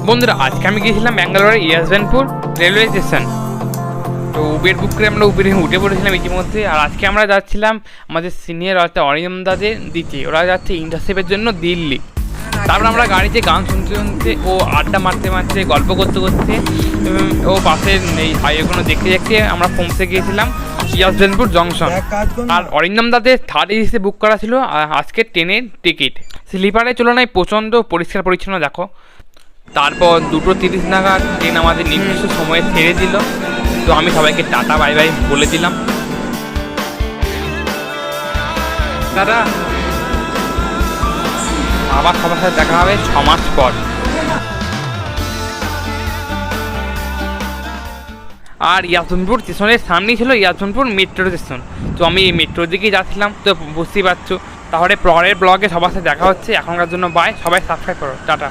বন্ধুরা, আজকে আমি গিয়েছিলাম ব্যাঙ্গালোরের ইয়শবন্তপুর রেলওয়ে স্টেশন। তো উবের বুক করে আমরা উবেরে উঠে পড়েছিলাম ইতিমধ্যে। আর আজকে আমরা যাচ্ছিলাম আমাদের সিনিয়র অর্থাৎ অরিন্দমদাদের দিতে। ওরা যাচ্ছে ইন্টার্নশিপের জন্য দিল্লি। তারপর আমরা গাড়িতে গান শুনতে শুনতে ও আড্ডা মারতে মারতে গল্প করতে করতে ও পাশের এই হাইওয়েগুলো দেখতে দেখতে আমরা পৌঁছে গিয়েছিলাম ইয়শবন্তপুর জংশন। আর অরিন্দমদাদের থার্ড এসিতে বুক করা ছিল আজকে ট্রেনের টিকিট। স্লিপারের তুলনায় প্রচণ্ড পরিষ্কার পরিচ্ছন্ন দেখো। তারপর 2:30 নাগাদ ট্রেন আমাদের নির্দিষ্ট সময়ে ছেড়ে দিল। তো আমি সবাইকে টাটা বাই বাই বলে দিলাম। দাদা, আবার সবার সাথে দেখা হবে 6 মাস পর। আর ইয়শবন্তপুর স্টেশনের সামনেই ছিল ইয়শবন্তপুর মেট্রো স্টেশন। তো আমি এই মেট্রোর দিকেই যাচ্ছিলাম। তো বুঝতেই পারছো। তাহলে পরের ব্লগে সবার সাথে দেখা হচ্ছে। এখনকার জন্য বাই, সবাই সাবস্ক্রাইব করো, টাটা।